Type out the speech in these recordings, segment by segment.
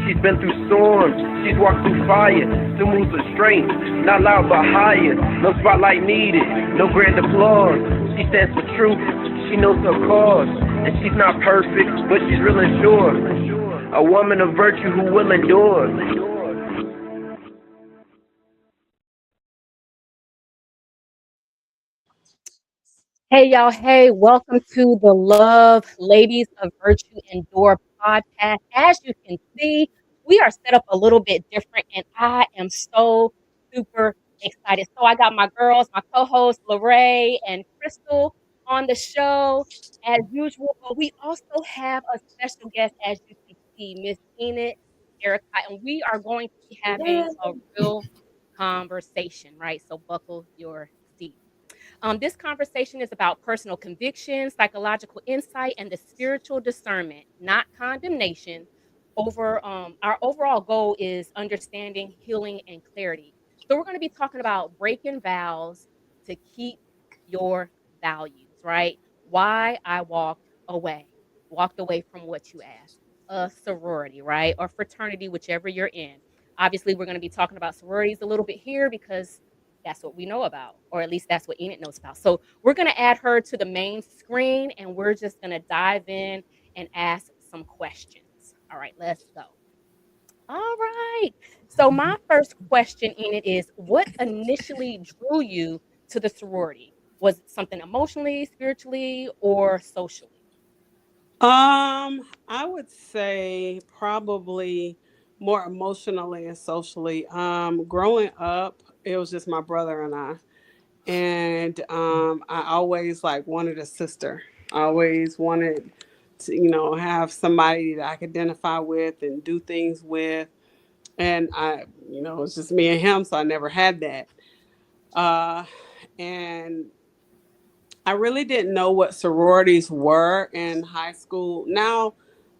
She's been through storms, she's walked through fire. Still moves with strength, not loud but higher. No spotlight needed, no grand applause. She stands for truth, she knows her cause. And she's not perfect, but she's real and sure. A woman of virtue who will endure. Hey, y'all. Hey, welcome to the Love Ladies of Virtue Endure podcast. As you can see, we are set up a little bit different, and I am so super excited. So, I got my girls, my co hosts, Lorraine and Crystal, on the show as usual. But we also have a special guest, as you can see, Miss Enid Erica, and we are going to be having a real conversation, right? So, buckle your seat. This conversation is about personal conviction, psychological insight, and the spiritual discernment, not condemnation. Our overall goal is understanding, healing, and clarity. So we're going to be talking about breaking vows to keep your values, right? Why I walked away from what you asked. A sorority, right? Or fraternity, whichever you're in. Obviously, we're going to be talking about sororities a little bit here because that's what we know about, or at least that's what Enid knows about. So we're going to add her to the main screen and we're just going to dive in and ask some questions. All right, let's go. All right. So my first question, Enid, is what initially drew you to the sorority? Was it something emotionally, spiritually, or socially? I would say probably more emotionally and socially. Growing up, it was just my brother and I. And I always like wanted a sister. I always wanted to, have somebody that I could identify with and do things with. And it was just me and him, so I never had that. Uh, and I really didn't know what sororities were in high school. Now,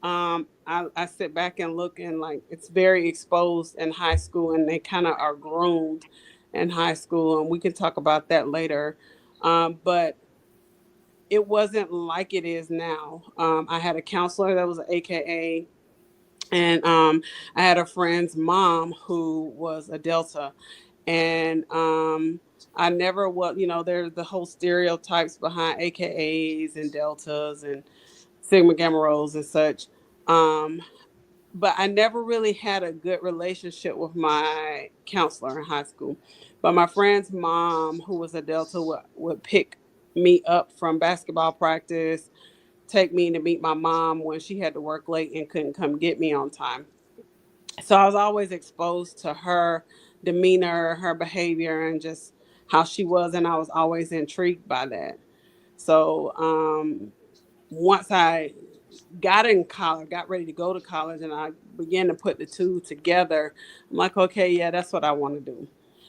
I sit back and look and like it's very exposed in high school, and they kind of are groomed in high school, and we can talk about that later. But it wasn't like it is now. I had a counselor that was an AKA, and I had a friend's mom who was a Delta, and I never was, there's the whole stereotypes behind AKAs and Deltas and Sigma Gamma Rho's and such. Um, but I never really had a good relationship with my counselor in high school. But my friend's mom, who was a Delta, would pick me up from basketball practice, take me to meet my mom when she had to work late and couldn't come get me on time. So I was always exposed to her demeanor, her behavior, and just how she was, and I was always intrigued by that. So once I got in college, got ready to go to college, and I began to put the two together, I'm like, okay, yeah, that's what I want to do.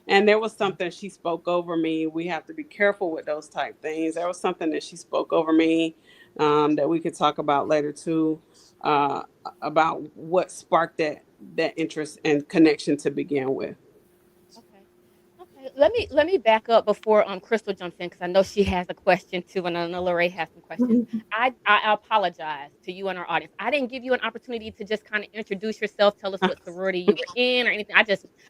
And there was something she spoke over me. We have to be careful with those type things. There was something that she spoke over me that we could talk about later too, uh, about what sparked that interest and connection to begin with. Okay. Okay. Let me back up before Crystal jumps in because I know she has a question too, and I know Lorraine has some questions. I apologize to you and our audience. I didn't give you an opportunity to just kind of introduce yourself, tell us what sorority you were in or anything.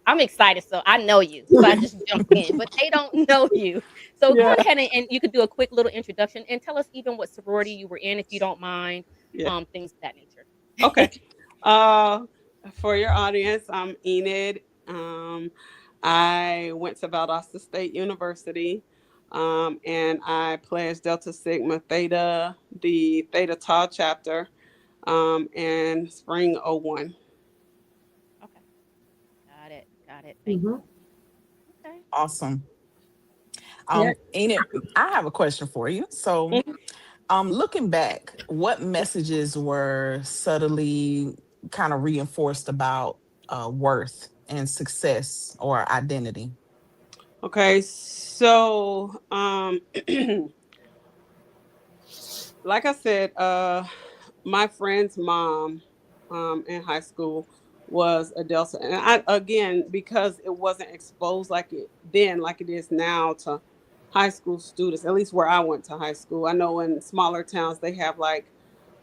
I'm excited, so I know you, so I just jumped in, but they don't know you. So go Yeah, ahead and you could do a quick little introduction and tell us even what sorority you were in, if you don't mind, yeah. things of that nature. Okay. Uh, for your audience, I'm Enid. I went to Valdosta State University, and I pledged Delta Sigma Theta, the Theta Tau chapter, in spring '01. Okay, got it, got it. Thank Mhm. you. Okay. Awesome. Yeah. Enid, I have a question for you. So, Mhm. looking back, what messages were subtly kind of reinforced about worth and success or identity? Okay, so like I said, my friend's mom in high school was a Delta, and I again because it wasn't exposed like it then, like it is now to high school students. At least where I went to high school, I know in smaller towns they have like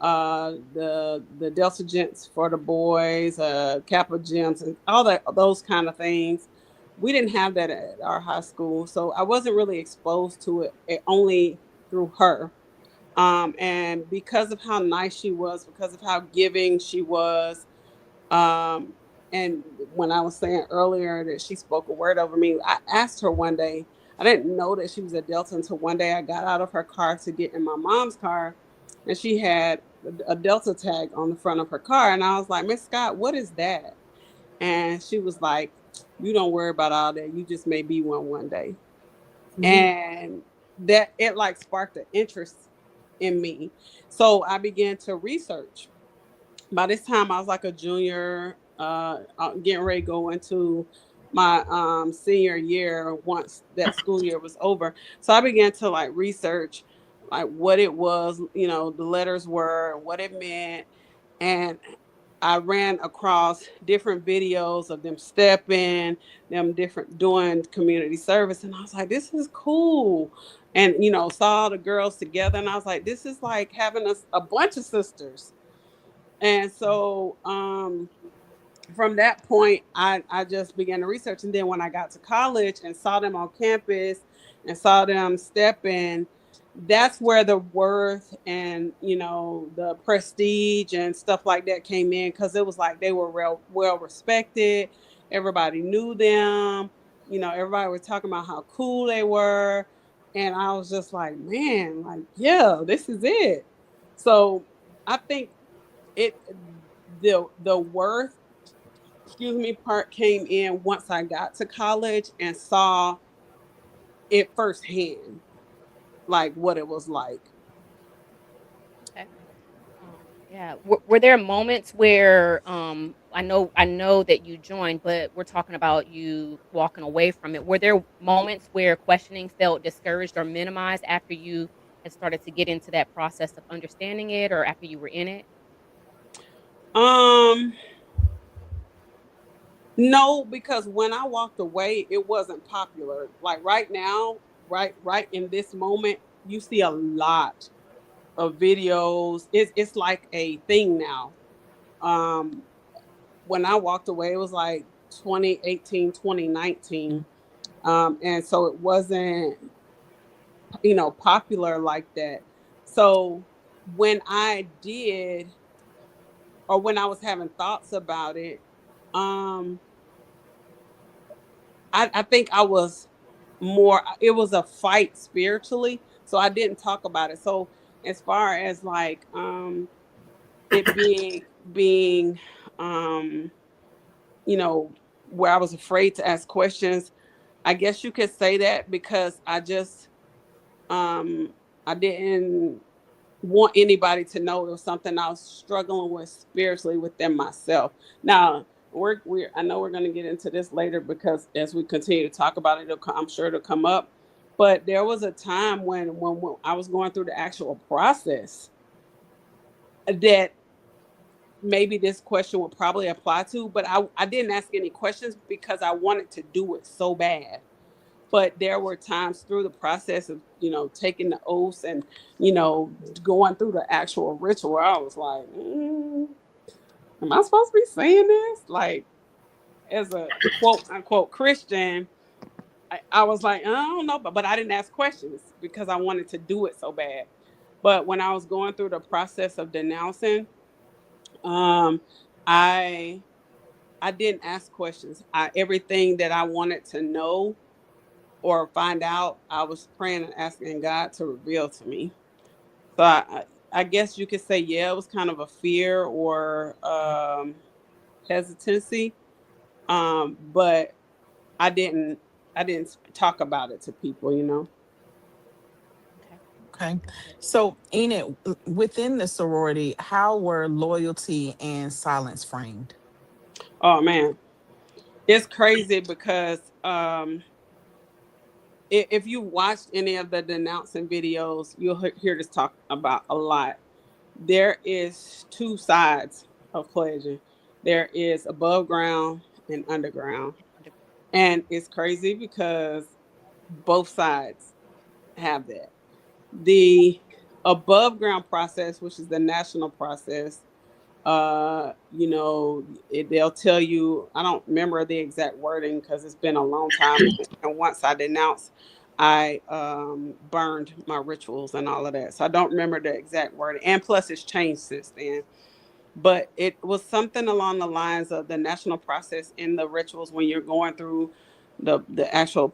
the Delta gents for the boys, Kappa gyms, and all that those kind of things. We didn't have that at our high school, so I wasn't really exposed to it only through her. And because of how nice she was, because of how giving she was, um, and when I was saying earlier that she spoke a word over me, I asked her one day. I didn't know that she was a Delta until one day I got out of her car to get in my mom's car, and she had a Delta tag on the front of her car. And I was like, Miss Scott, what is that? And she was like, you don't worry about all that. You just may be one day. Mhm. And that it like sparked an interest in me. So I began to research. By this time I was like a junior, getting ready to go into my senior year once that school year was over. So I began to like research like what it was, the letters were, what it meant. And I ran across different videos of them stepping, them different doing community service, and I was like, this is cool. And saw the girls together, and I was like, this is like having a bunch of sisters. And so from that point, I just began to research. And then when I got to college and saw them on campus and saw them stepping, that's where the worth and the prestige and stuff like that came in, because it was like they were real well respected. Everybody knew them. Everybody was talking about how cool they were, and I was just like, man, like, yeah, this is it. So I think it the worth, excuse me, part came in once I got to college and saw it firsthand, like what it was like. Okay. Yeah. Were there moments where I know that you joined, but we're talking about you walking away from it. Were there moments where questioning felt discouraged or minimized after you had started to get into that process of understanding it, or after you were in it? um no, because when I walked away, it wasn't popular. Like right now, right in this moment, you see a lot of videos. It's like a thing now. um when I walked away, it was like 2018, 2019. And so it wasn't popular like that. So when I did, or when I was having thoughts about it, um I think I was more, it was a fight spiritually, so I didn't talk about it. So as far as like it being um you know where I was afraid to ask questions, I guess you could say that, because um I didn't want anybody to know it was something I was struggling with spiritually within myself. Now, I know we're going to get into this later, because as we continue to talk about it, I'm sure it'll come up. But there was a time when I was going through the actual process that maybe this question would probably apply to, but I didn't ask any questions because I wanted to do it so bad. But there were times through the process of taking the oaths and you know going through the actual ritual where I was like, am I supposed to be saying this? Like, as a quote unquote Christian, I was like, I don't know, but I didn't ask questions because I wanted to do it so bad. But when I was going through the process of denouncing, um i I didn't ask questions. Everything that I wanted to know or find out, I was praying and asking God to reveal to me. So I guess you could say, yeah, it was kind of a fear or hesitancy, but I didn't I didn't talk about it to people. Okay. Okay. Yeah. So, Enid, within the sorority, how were loyalty and silence framed? Oh man, it's crazy because if you watched any of the denouncing videos, you'll hear this talk about a lot. There is two sides of pledging. There is above ground and underground. And it's crazy because both sides have that. The above ground process, which is the national process, they'll tell you, I don't remember the exact wording because it's been a long time. And once I denounced, I burned my rituals and all of that. So I don't remember the exact wording. And plus, it's changed since then. But it was something along the lines of the national process in the rituals when you're going through the actual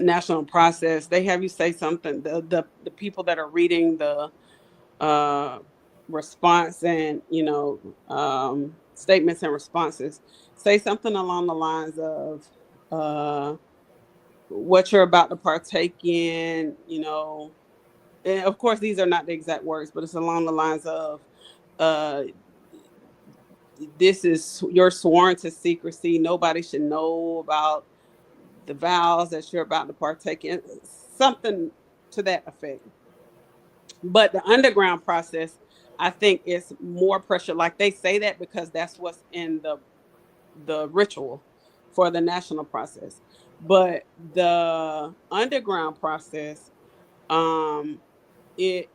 national process. They have you say something. The people that are reading the uh, response and statements and responses say something along the lines of uh, what you're about to partake in. And of course these are not the exact words, but it's along the lines of uh, this is you're sworn to secrecy. Nobody should know about the vows that you're about to partake in. Something to that effect. But the underground process, I think, is more pressure. Like they say that because that's what's in the ritual for the national process. But the underground process, um, it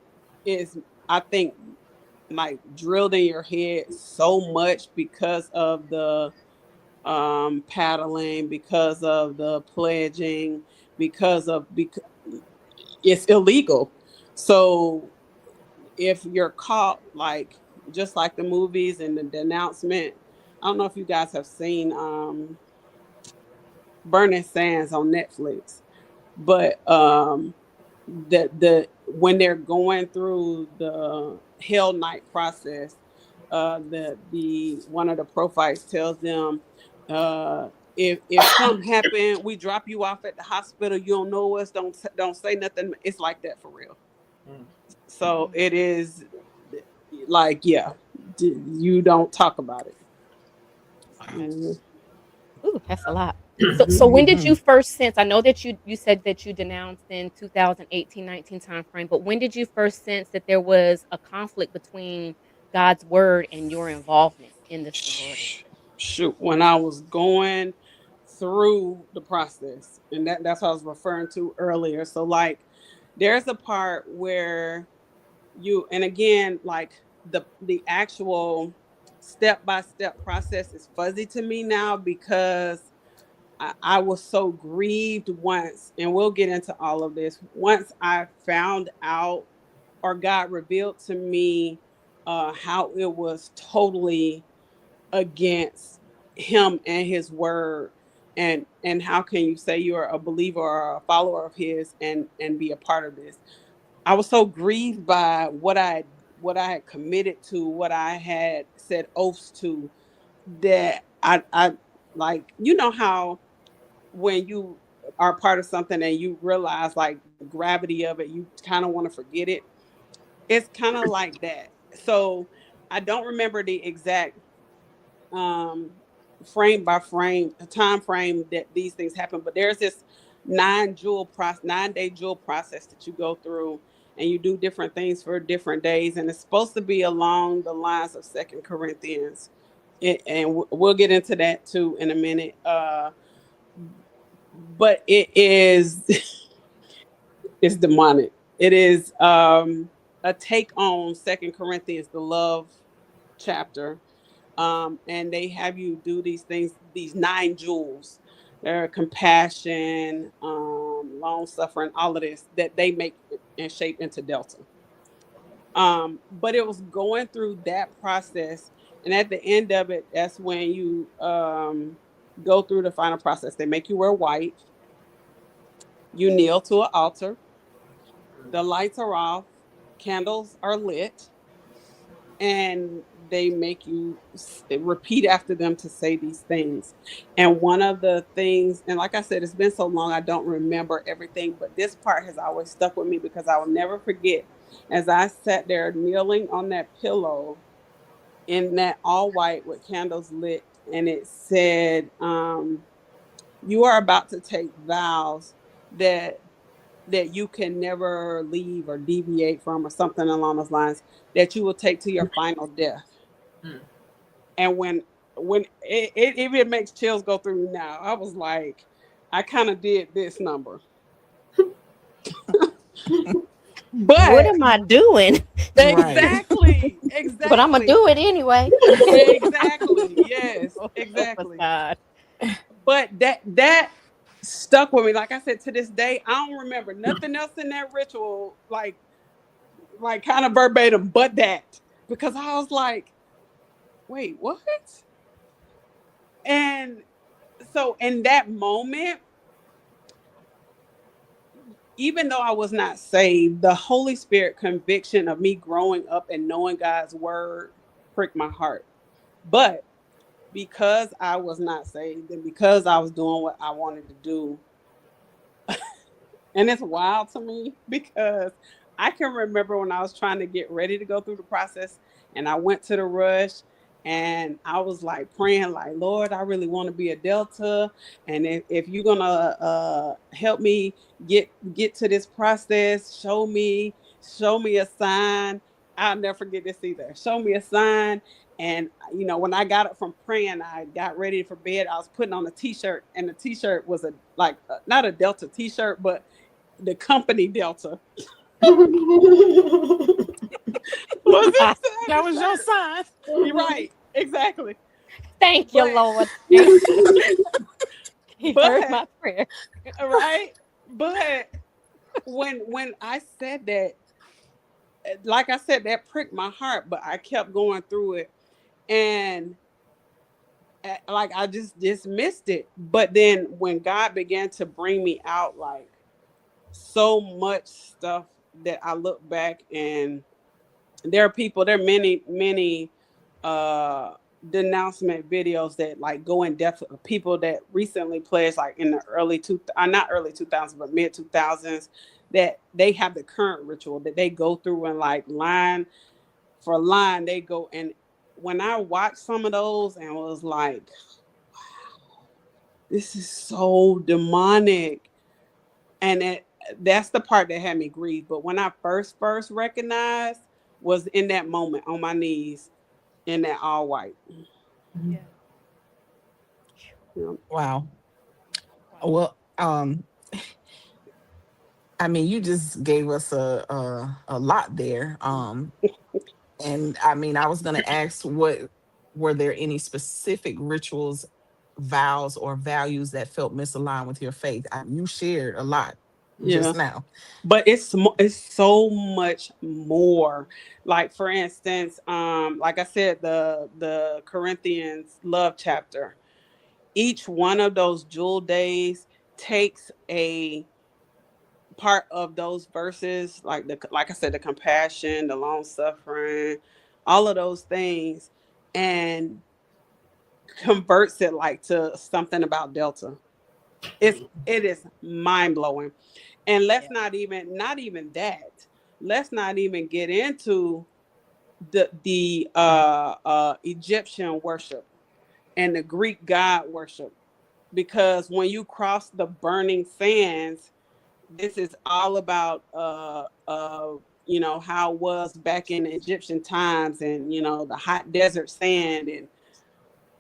is, I think, like drilled in your head so much because of the paddling, because of the pledging, because it's illegal. So if you're caught, like just like the movies and the denouncement, I don't know if you guys have seen Burning Sands on Netflix, but the when they're going through the Hell Night process, the one of the profiles tells them, if something happened, we drop you off at the hospital. You don't know us. Don't say nothing. It's like that for real. Mm. So it is like, yeah, you don't talk about it. Mhm. Ooh, that's a lot. So when did you first sense? I know that you said that you denounced in 2018-19 timeframe, but when did you first sense that there was a conflict between God's word and your involvement in the sorority? Shoot, when I was going through the process, and that's what I was referring to earlier. So like, there's a part where and again, like the actual step by step process is fuzzy to me now because I was so grieved once, and we'll get into all of this. Once I found out, or God revealed to me, how it was totally against Him and His word, and how can you say you're a believer or a follower of His and be a part of this? I was so grieved by what I had committed to, what I had said oaths to, that I like, how when you are part of something and you realize like the gravity of it, you kind of want to forget it. It's kind of like that. So I don't remember the exact um frame by frame time frame that these things happen, but there's this 9-day jewel process that you go through, and you do different things for different days, and it's supposed to be along the lines of Second Corinthians. We'll get into that too in a minute. But it is it's demonic. It is a take on Second Corinthians, the love chapter. And they have you do these things, these 9 jewels. They're compassion, long suffering, all of this that they make and shape into Delta. But it was going through that process, and at the end of it, that's when you go through the final process. They make you wear white. You kneel to an altar. The lights are off. Candles are lit, and they make you repeat after them to say these things. And one of the things, and like I said, it's been so long I don't remember everything, but this part has always stuck with me because I will never forget, as I sat there kneeling on that pillow in that all white with candles lit, and it said, you are about to take vows that you can never leave or deviate from, or something along those lines, that you will take to your final death. Mm. And when it even makes chills go through me now, I was like, I kind of did this number. What But am I doing? Right. exactly, But I'm gonna exactly, do it anyway. exactly. Yes, Lord help us, exactly. God. But that stuck with me. Like I said, to this day, I don't remember nothing else in that ritual, like kind of verbatim, but that, because I was like, wait, what? And so in that moment, even though I was not saved, the Holy Spirit conviction of me growing up and knowing God's word pricked my heart. But because I was not saved and because I was doing what I wanted to do, and it's wild to me because I can remember when I was trying to get ready to go through the process and I went to the rush and I was like praying like, Lord, I really want to be a Delta. And if you're gonna help me get to this process, show me a sign. I'll never forget this either. Show me a sign. And when I got up from praying, I got ready for bed. I was putting on a t-shirt, and the t-shirt was not a Delta t-shirt, but the company Delta was inside That the was your shirt. sign. You're right, exactly. Thank you, But Lord. Thank you. He heard but my prayer. right, but when I said that, like I said, that pricked my heart. But I kept going through it, and like I just dismissed it. But then when God began to bring me out, like so much stuff that I look back and there are many uh denouncement videos that like go in depth of people that recently pledged like in the not early 2000s but mid 2000s, that they have the current ritual that they go through, and like line for line they go. And when I watched some of those and was like, this is so demonic, and that's the part that had me grieve. But when I first recognized was in that moment on my knees in that all white. Yeah. Yeah. Wow. Wow. Well, I mean, you just gave us a lot there. And I mean, I was gonna ask, what were there any specific rituals, vows, or values that felt misaligned with your faith? You shared a lot Yeah. just now. But it's so much more. Like for instance, like I said, the Corinthians love chapter. Each one of those jewel days takes a part of those verses, like I said, the compassion, the long suffering, all of those things, and converts it like to something about Delta. It is mind blowing. And Yeah. not even that. Let's not even get into the Egyptian worship and the Greek god worship, because when you cross the burning sands, this is all about how it was back in the Egyptian times, and the hot desert sand, and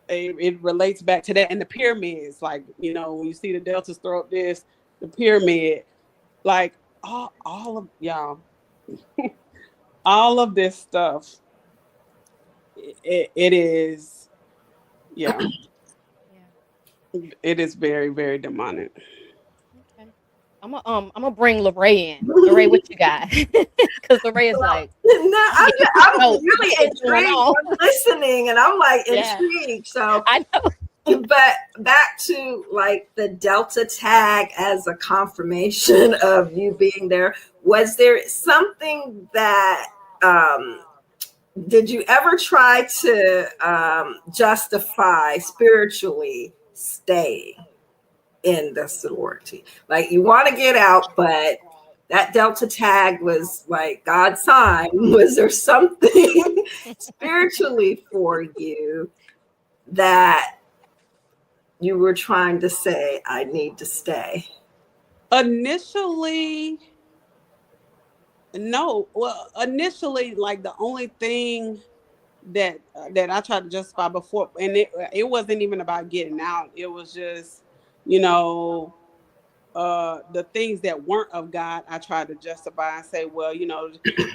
it relates back to that, and the pyramids. Like when you see the deltas throw up the pyramid, like all of y'all, all of this stuff, it is, yeah, Yeah. it is very, very demonic. Okay. I'm gonna bring Lorraine in. Lorraine, what you got? Because Lorraine is Well, like, no, I'm getting I'm notes. really What's going intrigued. on? I'm listening, and I'm like Yeah, intrigued. So, I know. but back to like the Delta tag as a confirmation of you being there. Was there something that did you ever try to justify spiritually staying in the sorority? Like you want to get out, but that Delta tag was like God's sign. Was there something spiritually for you that you were trying to say, I need to stay? Initially, no. Well, initially, like the only thing that I tried to justify before, and it wasn't even about getting out. It was just, you know, the things that weren't of God, I tried to justify and say, well,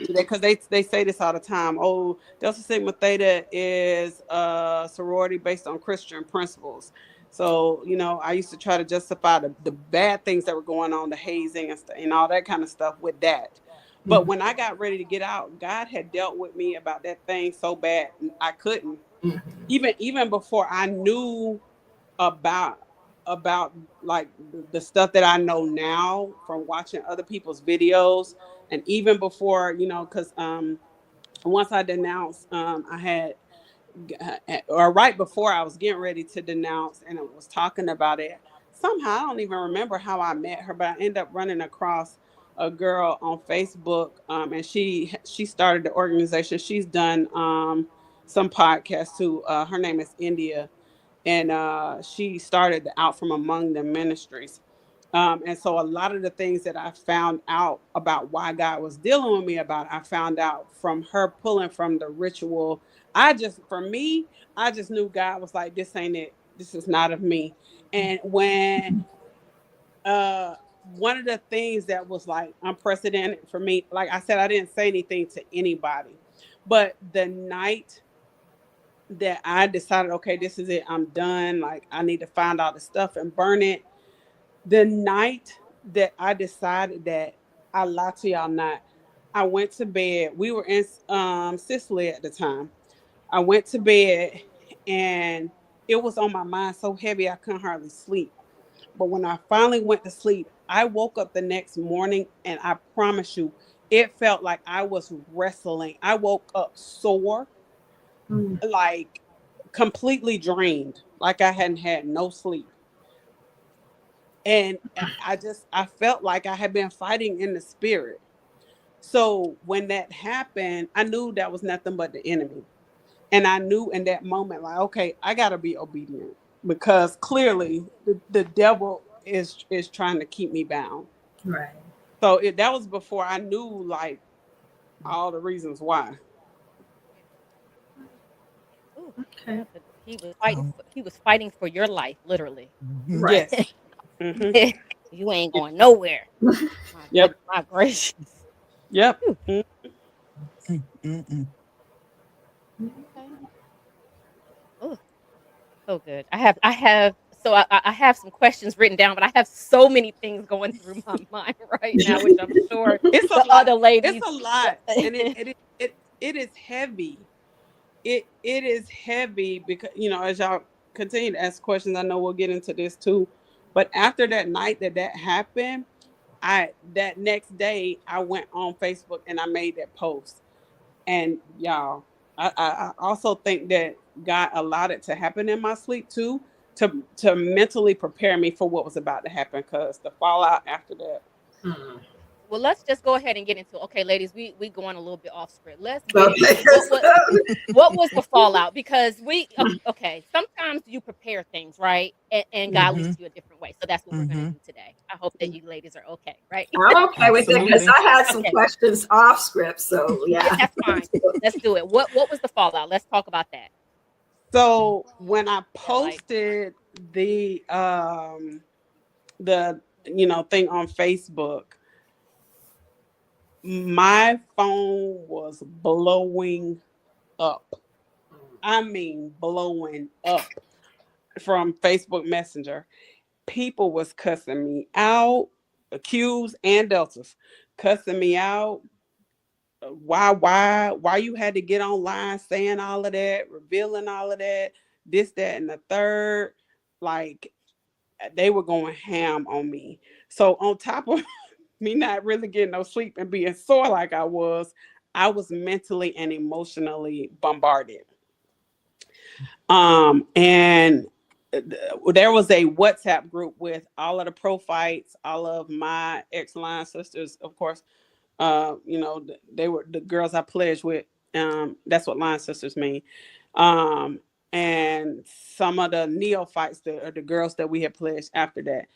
because they say this all the time. Oh, Delta Sigma Theta is a sorority based on Christian principles. So, I used to try to justify the bad things that were going on, the hazing and all that kind of stuff with that. But when I got ready to get out, God had dealt with me about that thing so bad I couldn't. Even before I knew about about like the stuff that I know now from watching other people's videos, and even before, because once I denounced, I had or right before I was getting ready to denounce and it was talking about it. Somehow I don't even remember how I met her, but I ended up running across a girl on Facebook, and she started the organization. She's done some podcasts too. Her name is India, and she started the Out From Among Them ministries. And so a lot of the things that I found out about why God was dealing with me about, I found out from her pulling from the ritual. For me, I just knew God was like, this ain't it. This is not of me. And when one of the things that was like unprecedented for me, like I said, I didn't say anything to anybody, but the night that I decided, okay, this is it, I'm done. Like I need to find all the stuff and burn it. The night that I decided that, I lie to y'all not, I went to bed. We were in Sicily at the time. I went to bed and it was on my mind so heavy I couldn't hardly sleep. But when I finally went to sleep, I woke up the next morning and I promise you, it felt like I was wrestling. I woke up sore, like completely drained, like I hadn't had no sleep. And I felt like I had been fighting in the spirit. So when that happened, I knew that was nothing but the enemy. And I knew in that moment, like, okay, I gotta be obedient because clearly the devil is trying to keep me bound. Right. So that was before I knew like all the reasons why. Ooh, Okay. yeah, but he was fighting for your life, literally. Mhm. Right. Yes. Hmm. You ain't going nowhere. My Yep. goodness, my gracious. Yep. Whew, Mm. Mm-mm. okay. Ooh, so good. I have some questions written down, but I have so many things going through my mind right now, which I'm sure It's a the lot. other It's ladies. a lot, and it is heavy. It is heavy because as y'all continue to ask questions, I know we'll get into this too. But after that night that happened, I that next day I went on Facebook and I made that post. And y'all, I also think that God allowed it to happen in my sleep too, to mentally prepare me for what was about to happen. Because the fallout after that. Hmm. Well, let's just go ahead and get into. Okay, ladies, we going a little bit off script. Let's get into Okay. it. What was the fallout? Because okay, sometimes you prepare things, right? And God leads Mhm. you a different way. So that's what we're gonna Mhm. do today. I hope that you ladies are okay, right? I'm okay with it because Absolutely. I had some Okay. questions off script. So Yeah, yeah. that's fine. Let's do it. What was the fallout? Let's talk about that. So when I Yeah, like posted the thing on Facebook, my phone was blowing up. I mean blowing up from Facebook Messenger. People was cussing me out, Q's and deltas, cussing me out. Why you had to get online saying all of that, revealing all of that, this, that, and the third. Like they were going ham on me. So on top of me not really getting no sleep and being sore like I was mentally and emotionally bombarded. And there was a WhatsApp group with all of the pro fights, all of my ex line sisters, of course. They were the girls I pledged with. That's what line sisters mean. Um, and some of the neophytes, the girls that we had pledged after that.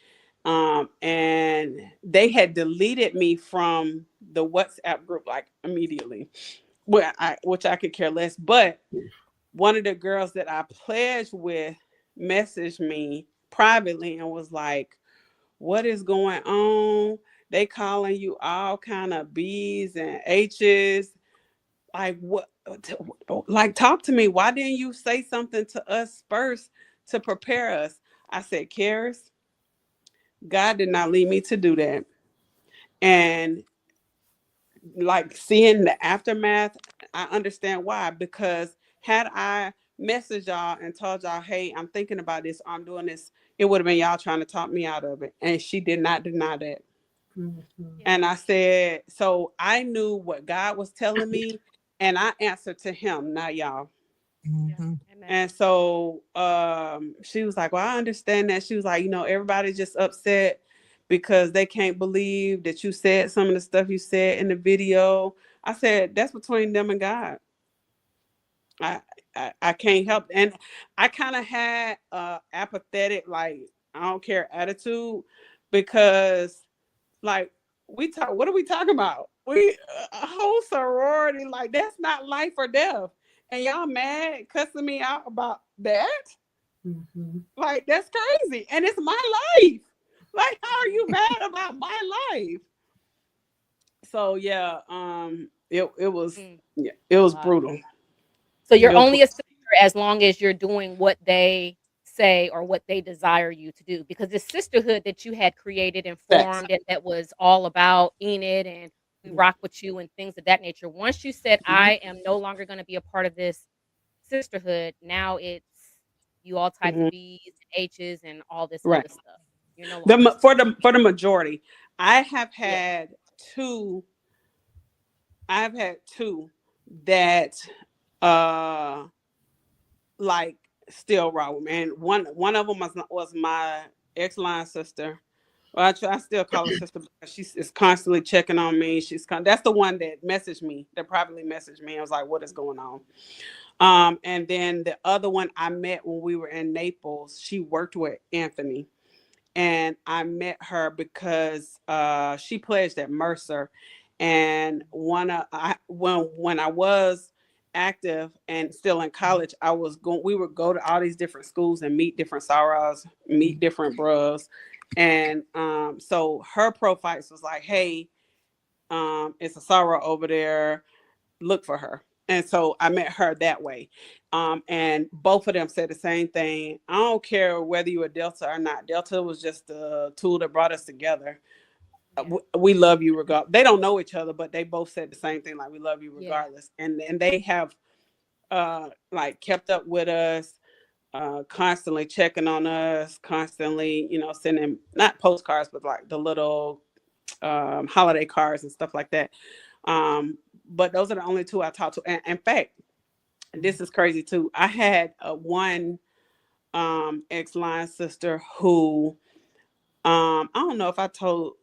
And they had deleted me from the WhatsApp group like immediately, which I could care less. But one of the girls that I pledged with messaged me privately and was like, what is going on? They calling you all kind of B's and H's. Like what? Like talk to me. Why didn't you say something to us first to prepare us? I said, Karis, God did not lead me to do that. And like seeing the aftermath, I understand why. Because had I messaged y'all and told y'all, hey, I'm thinking about this, I'm doing this, it would have been y'all trying to talk me out of it. And she did not deny that. Mhm. Yeah. And I said, so I knew what God was telling me, and I answered to him, not y'all. Yeah. Mhm. Amen. And so she was like, well, I understand that. She was like, everybody's just upset because they can't believe that you said some of the stuff you said in the video. I said, that's between them and God. I I can't help. And I kind of had apathetic, like, I don't care attitude, because like we talk, what are we talking about? We a whole sorority, like that's not life or death. And y'all mad cussing me out about that? Mhm. Like that's crazy. And it's my life. Like, how are you mad about my life? So yeah, it was, Mm, yeah, it it's a was lot. brutal. So you're It was only a sister as long as you're doing what they say or what they desire you to do. Because this sisterhood that you had created and facts. formed and that was all about Enid and we rock with you and things of that nature. Once you said, Mhm, I am no longer going to be a part of this sisterhood, now it's you all types mhm. of B's and H's and all this Right. other stuff. You're no longer a For sister. the majority, I have Yeah. had two. I've had two that uh like still raw with me. And one of them was my ex-line sister. Well, I still call her sister because she is constantly checking on me. That's the one that messaged me, that privately messaged me. I was like, what is going on? And then the other one I met when we were in Naples. She worked with Anthony, and I met her because she pledged at Mercer, and when I was active and still in college, I was going. We would go to all these different schools and meet different sorors, meet different bros, and so her profile was like, "Hey, it's a soror over there. Look for her." And so I met her that way. And both of them said the same thing. I don't care whether you were Delta or not. Delta was just a tool that brought us together. Yeah. We love you regardless. They don't know each other, but they both said the same thing, like we love you Yeah. regardless. And they have like kept up with us, constantly checking on us, constantly, sending not postcards, but like the little holiday cards and stuff like that. But those are the only two I talked to. And in fact, this is crazy too. I had one ex-line sister who I don't know if I told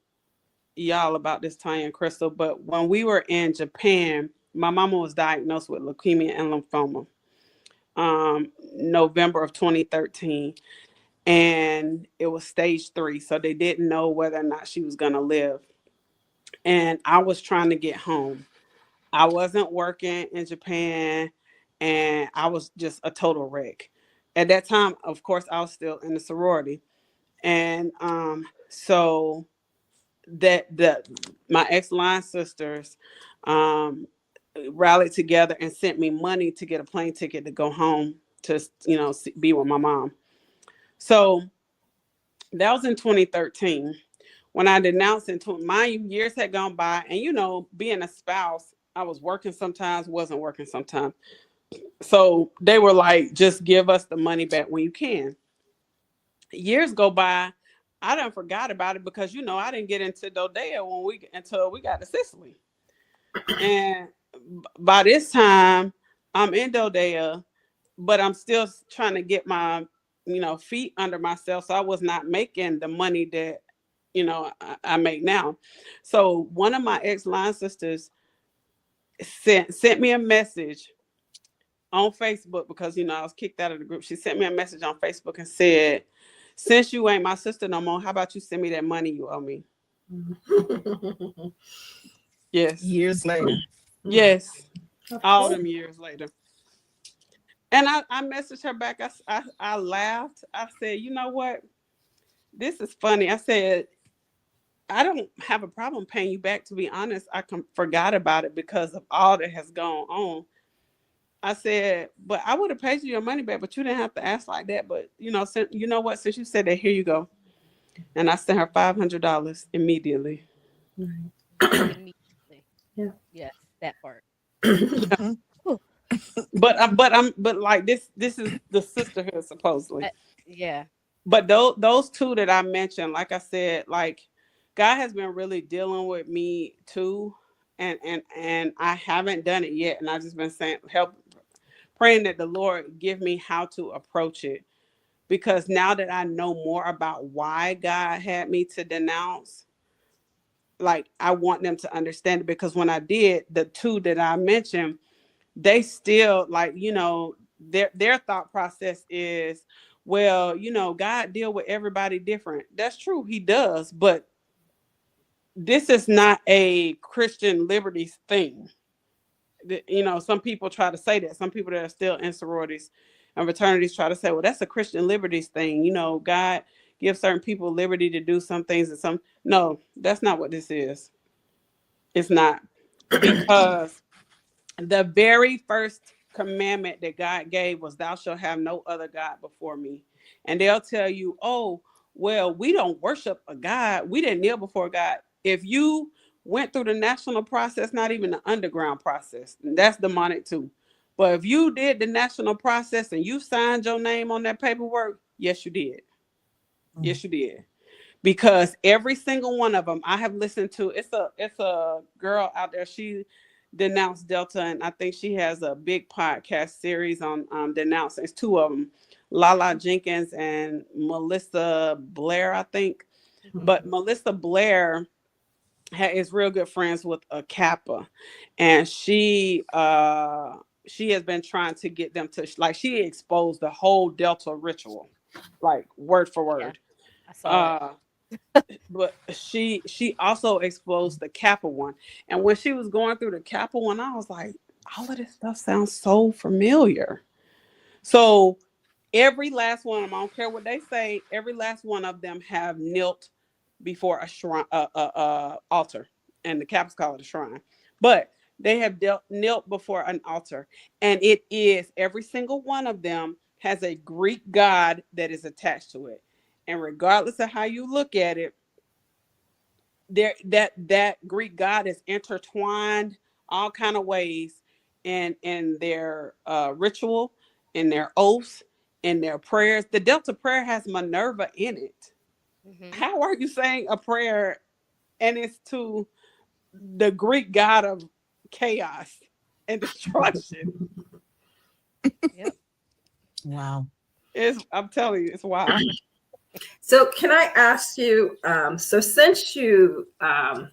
y'all about this, Tanya and Crystal, but when we were in Japan, my mama was diagnosed with leukemia and lymphoma, November of 2013, and it was stage 3, so they didn't know whether or not she was gonna live. And I was trying to get home. I wasn't working in Japan, and I was just a total wreck. At that time, of course, I was still in the sorority. And so that my ex-line sisters um rallied together and sent me money to get a plane ticket to go home to be with my mom. So that was in 2013 when I denounced into mind you, years had gone by, and being a spouse, I was working sometimes, wasn't working sometimes. So they were like, just give us the money back when you can. Years go by, I done forgot about it because I didn't get into Dodea until we got to Sicily. And by this time, I'm in Dodea, but I'm still trying to get my feet under myself. So I was not making the money that I make now. So one of my ex-line sisters sent me a message on Facebook because I was kicked out of the group. She sent me a message on Facebook and said, "Since you ain't my sister no more, how about you send me that money you owe me?" Yes, Years later. yes, Of all course. them years later. And I messaged her back. I laughed. I said, "You know what? this is funny. I said, I don't have a problem paying you back. To be honest, I forgot about it because of all that has gone on. I said, but I would have paid you your money back, but you didn't have to ask like that. But since, you know what? Since you said that, here you go. And I sent her $500 immediately. Immediately. Yeah. Yes, that part. But like this is the sisterhood supposedly. Uh, yeah. But those two that I mentioned, like I said, like God has been really dealing with me too, and I haven't done it yet, and I've just been saying, praying that the Lord give me how to approach it, because now that I know more about why God had me to denounce, like I want them to understand it, because when I did, the two that I mentioned, they still like, their thought process is, well, God deal with everybody different. That's true, he does, but this is not a Christian liberties thing. Some people try to say that. Some people that are still in sororities and fraternities try to say, well, that's a Christian liberties thing. God gives certain people liberty to do some things and some. No, that's not what this is. It's not. Because the very first commandment that God gave was, thou shalt have no other God before me. And they'll tell you, oh, well, we don't worship a God. We didn't kneel before God. If you went through the national process, not even the underground process, that's demonic too. But if you did the national process and you signed your name on that paperwork, yes, you did. Yes, you did. Because every single one of them I have listened to. It's a girl out there. She denounced Delta, and I think she has a big podcast series on denouncing. It's two of them, Lala Jenkins and Melissa Blair, I think. But Melissa Blair is real good friends with a Kappa, and she has been trying to get them to, like, she exposed the whole Delta ritual, like word for Yeah. word. I saw it. Uh, but she also exposed the Kappa one. And when she was going through the Kappa one, I was like, all of this stuff sounds so familiar. So every last one of them, I don't care what they say, every last one of them have knelt before a shrine, altar, and the Kappas call it a shrine. But they have knelt before an altar, and it is, every single one of them has a Greek god that is attached to it. And regardless of how you look at it, there, that Greek god is intertwined all kind of ways in their ritual, in their oaths, in their prayers. The Delta prayer has Minerva in it. Mm-hmm. How are you saying a prayer and it's to the Greek god of chaos and destruction? Yep. Wow. I'm telling you, it's wild. So can I ask you, so since you, well,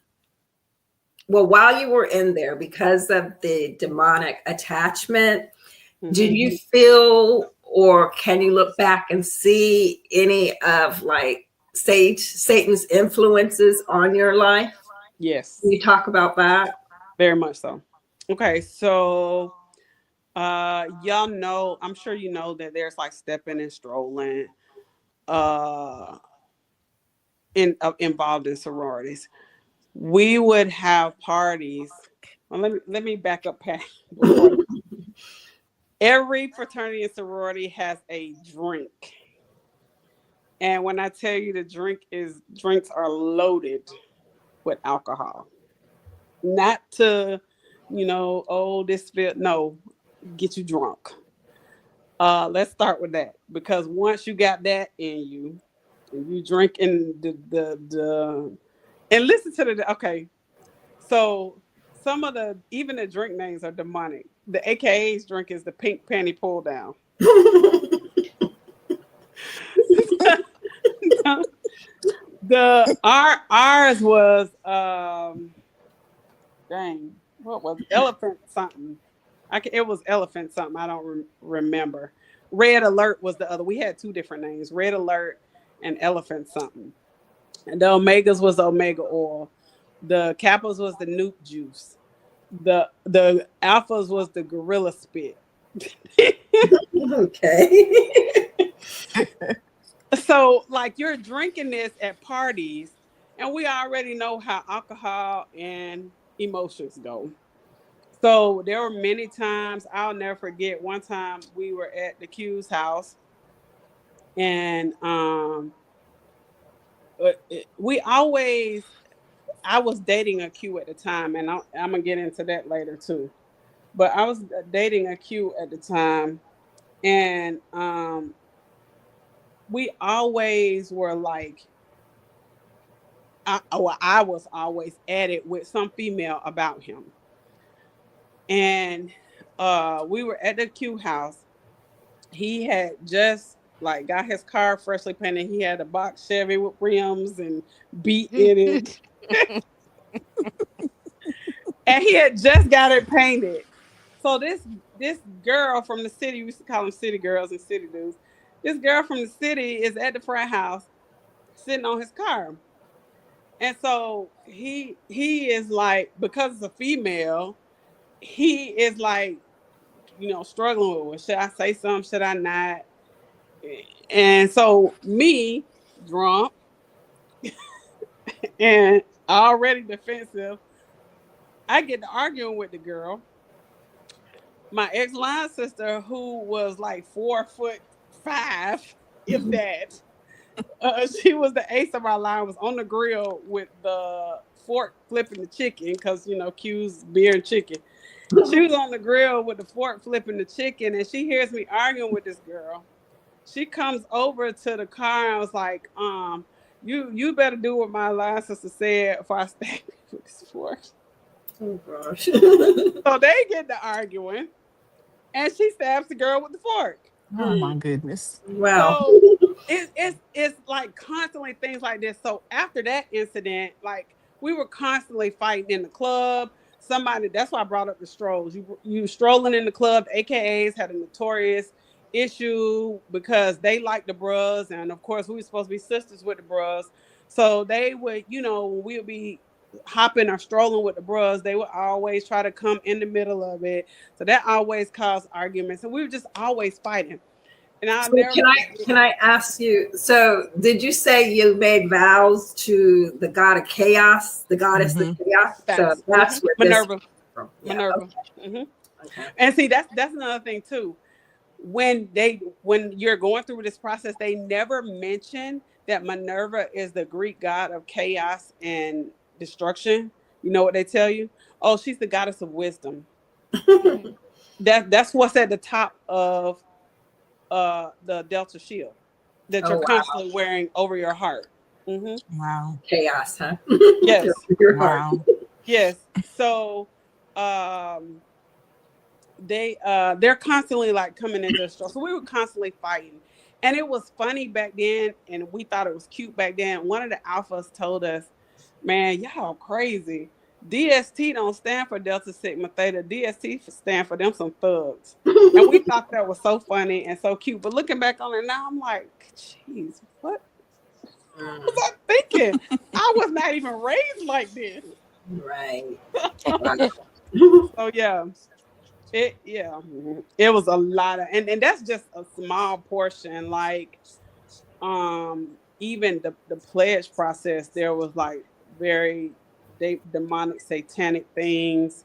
while you were in there, because of the demonic attachment, do Mm-hmm. you feel, or can you look back and see any of like Satan's influences on your life? Yes, Can you talk about that? very much so. Okay, so y'all know, I'm sure you know that there's like stepping and strolling uh involved in sororities. We would have parties. Well, let me back up past before that. Every fraternity and sorority has a drink. And when I tell you the drinks are loaded with alcohol. Not to, oh, this feel, no, get you drunk. Let's start with that, because once you got that in you, and you drink in the and listen to the, okay. So some of even the drink names are demonic. The AKA's drink is the pink panty pull down. Ours was dang, what was it? Elephant something. It was elephant something. I don't remember. Red Alert was the other. We had two different names: Red Alert and Elephant something. And the Omegas was the Omega oil. The Kappas was the Nuke juice. The Alphas was the Gorilla spit. Okay. so like you're drinking this at parties, and we already know how alcohol and emotions go. So there were many times I'll never forget. One time we were at the Q's house, and we always I was dating a Q at the time, and I'm gonna get into that later too. But I was dating a Q at the time, and we always were like, I was always at it with some female about him, and we were at the Q house. He had just like got his car freshly painted. He had a box Chevy with rims and beat in it, and he had just got it painted. So this girl from the city, we used to call them city girls and city dudes. This girl from the city is at the front house sitting on his car. And so he is like, because it's a female, he is like, struggling with, well, should I say something? Should I not? And so me, drunk and already defensive, I get to arguing with the girl. My ex line sister, who was like 4'5", if that, she was the ace of our line, was on the grill with the fork flipping the chicken because Q's beer and chicken. She was on the grill with the fork flipping the chicken, and she hears me arguing with this girl. She comes over to the car and was like, you better do what my line sister said before I stab you with this fork. Oh gosh. So they get to arguing, and she stabs the girl with the fork. Oh my goodness. Wow. So it's like constantly things like this. So after that incident, like we were constantly fighting in the club. Somebody, that's why I brought up the strolls. You strolling in the club. The AKAs had a notorious issue because they liked the bros, and of course we were supposed to be sisters with the bros. So they would, when we would be hopping or strolling with the bros, they would always try to come in the middle of it. So that always caused arguments, and we were just always fighting. And I'll So never forget. can I ask you? So did you say you made vows to the god of chaos, the goddess of chaos? So Facts. that's where this Minerva. from. Yeah. Minerva. Okay. hmm Okay. And see, that's another thing too. When you're going through this process, they never mention that Minerva is the Greek god of chaos and destruction. You know what they tell you? Oh, she's the goddess of wisdom. That's what's at the top of the Delta shield that Oh you're wow. constantly wearing over your heart. hmm Wow. Chaos, huh? Yes. Your heart. Wow. Yes. So um they're constantly like coming into the store. So we were constantly fighting. And it was funny back then, and we thought it was cute back then. One of the alphas told us, man, y'all crazy. DST don't stand for Delta Sigma Theta. DST stand for them some thugs. And we thought that was so funny and so cute. But looking back on it now, I'm like, jeez, what was I thinking? I was not even raised like this. Right. Wow. So yeah, it was a lot of, and that's just a small portion. Like even the pledge process, there was like very demonic satanic things,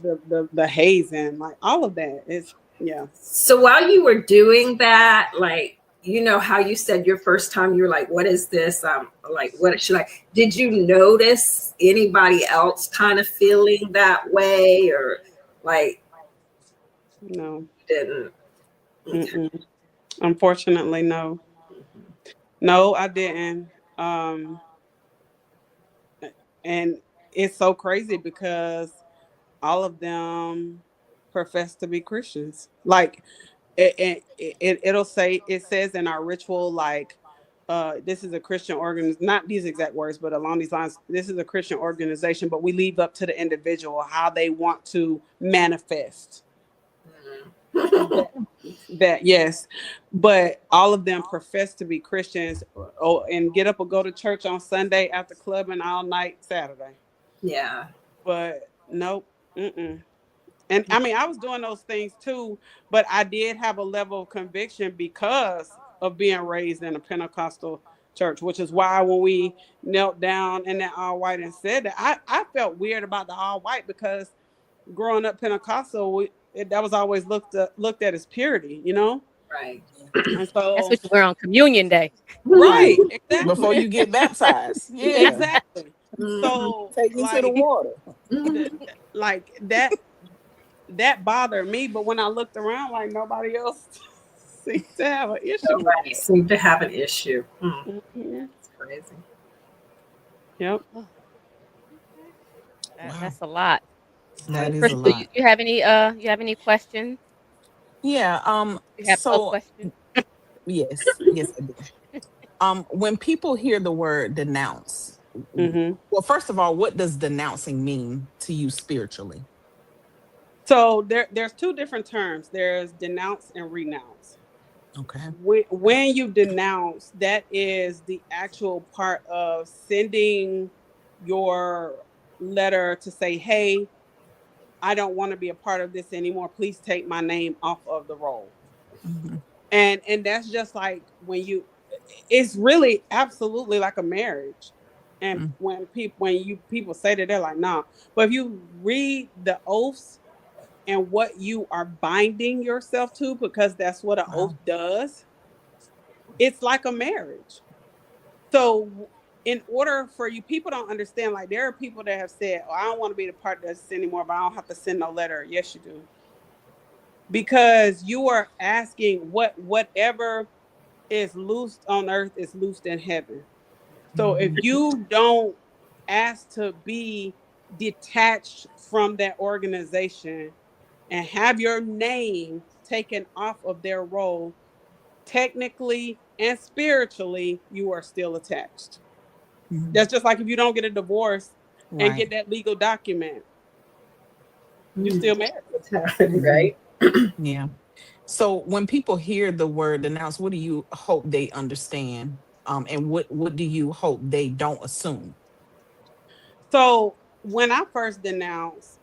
the hazing, like all of that is yeah. So while you were doing that, like, you know how you said your first time you were like, what is this? Like, what should I? Did you notice anybody else kind of feeling that way, or like No. didn't? Okay. Mm-mm. Unfortunately, no, I didn't. And it's so crazy because all of them profess to be Christians. Like it'll say, it says in our ritual, like this is a Christian organization, not these exact words, but along these lines, this is a Christian organization, but we leave up to the individual how they want to manifest that, yes. But all of them profess to be Christians, and get up or go to church on Sunday after clubbing all night Saturday. Yeah. But nope. Mm-mm. And I mean, I was doing those things too, but I did have a level of conviction because of being raised in a Pentecostal church, which is why when we knelt down in that all white and said that, I felt weird about the all white because growing up Pentecostal, that was always looked at as purity, you know. Right. And That's so, what you wear on communion day. right, Before exactly, you get baptized. Yeah. exactly. Mhm. So, Take me to the like, water. Mhm. like that bothered me. But when I looked around, like nobody else seemed to have an issue with Nobody that. seemed to have an issue. Hmm. That's crazy. Yep. Oh, okay. Wow. That's a lot. That is a Crystal, you, lot. you have any you have any questions? Yeah. You have a So question? yes, yes, I do. When people hear the word denounce, Hmm. well, first of all, what does denouncing mean to you spiritually? So there's two different terms. There's denounce and renounce. Okay. When you denounce, that is the actual part of sending your letter to say, hey, I don't want to be a part of this anymore. Please take my name off of the roll. Hmm. And that's just like when you, it's really absolutely like a marriage. And when people say that, they're like, nah. But if you read the oaths and what you are binding yourself to, because that's what an oath Wow. does, it's like a marriage. So in order for you, people don't understand, like there are people that have said, oh, I don't want to be the part of this anymore, but I don't have to send no letter. Yes, you do. Because you are asking whatever is loosed on earth is loosed in heaven. So if Mhm. you don't ask to be detached from that organization and have your name taken off of their role, technically and spiritually, you are still attached. Mhm. That's just like if you don't get a divorce and Right. get that legal document, you Mm. still married. What's happening, Hmm. right? Yeah. So when people hear the word denounce, what do you hope they understand? And what do you hope they don't assume? So when I first denounced,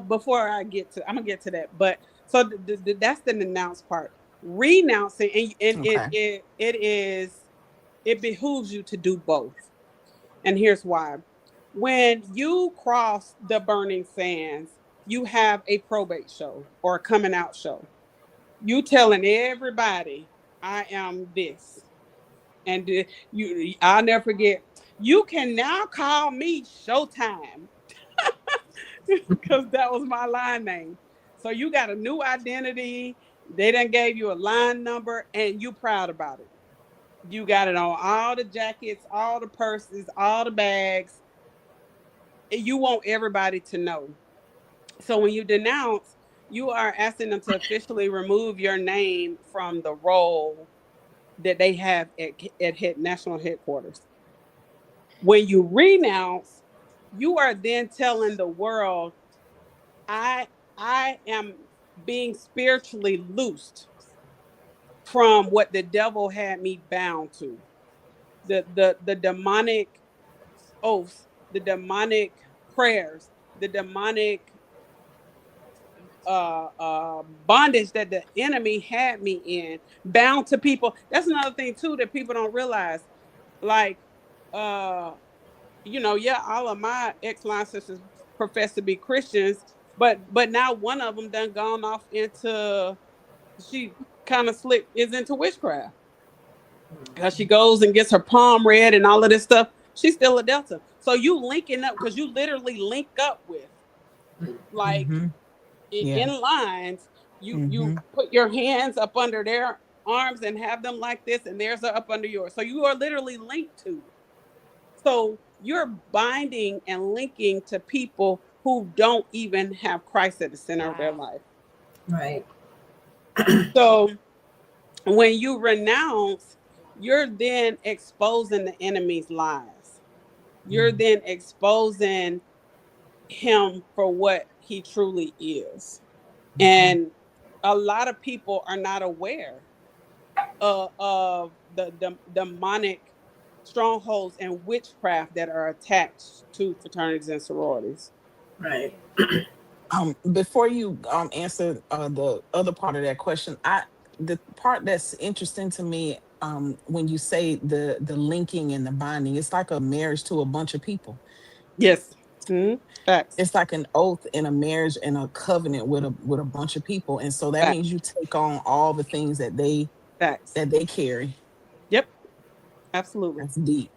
before I'm gonna get to that, but so that's the denounce part. Renouncing, and Okay. it behooves you to do both, and here's why. When you cross the burning sands, you have a probate show or a coming out show. You telling everybody, I am this, and I'll never forget. You can now call me Showtime because that was my line name. So you got a new identity. They done gave you a line number, and you proud about it. You got it on all the jackets, all the purses, all the bags. You want everybody to know. So when you denounce, you are asking them to officially remove your name from the role that they have at national headquarters. When you renounce, you are then telling the world, I I am being spiritually loosed from what the devil had me bound to. The demonic oaths, the demonic prayers, the demonic bondage that the enemy had me in, bound to people. That's another thing too that people don't realize. Like, uh, yeah, all of my ex-line sisters profess to be Christians, but now one of them done gone off into, she kind of slick is into witchcraft. Because she goes and gets her palm read and all of this stuff. She's still a Delta. So you linking up, because you literally link up with, like, Hmm. Yeah. in lines, you Hmm. put your hands up under their arms and have them like this, and theirs are up under yours. So you are literally linked to. So you're binding and linking to people who don't even have Christ at the center of their Wow. life. Right. So when you renounce, you're then exposing the enemy's lies. You're then exposing him for what he truly is. Okay. And a lot of people are not aware of the demonic strongholds and witchcraft that are attached to fraternities and sororities. Right. Yeah. Before you answer the other part of that question, the part that's interesting to me, when you say the linking and the binding, it's like a marriage to a bunch of people. Yes. Facts. It's like an oath in a marriage and a covenant with a bunch of people, and so that Facts. means you take on all the things Facts. that they carry. Yep. Absolutely. That's deep.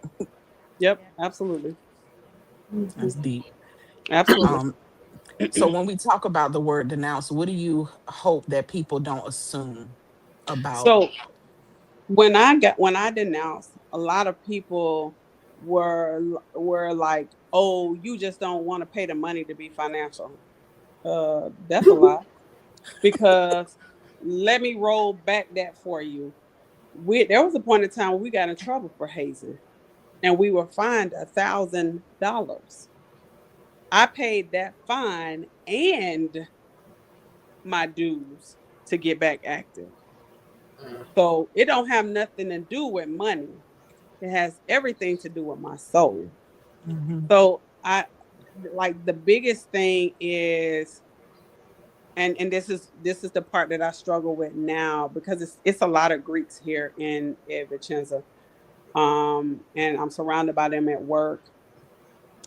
Yep. Yeah. Absolutely. That's deep. Absolutely. Um, so when we talk about the word denounce, what do you hope that people don't assume about? So when I denounced, a lot of people were like, "Oh, you just don't want to pay the money to be financial." That's a lie. Because let me roll back that for you. There was a point in time when we got in trouble for hazing, and we were fined $1,000. I paid that fine and my dues to get back active. So it don't have nothing to do with money. It has everything to do with my soul. Mhm. So I like the biggest thing is, and this is the part that I struggle with now because it's a lot of Greeks here in Vicenza. And I'm surrounded by them at work,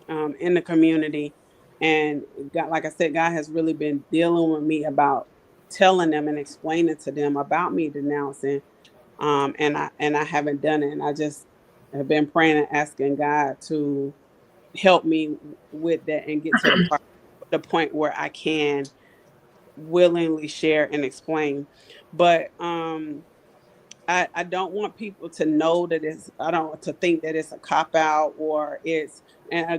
in the community. And God, like I said, God has really been dealing with me about telling them and explaining to them about me denouncing. And I haven't done it. And I just have been praying and asking God to help me with that and get to the point where I can willingly share and explain. But I don't want people to know that I don't want to think that it's a cop out or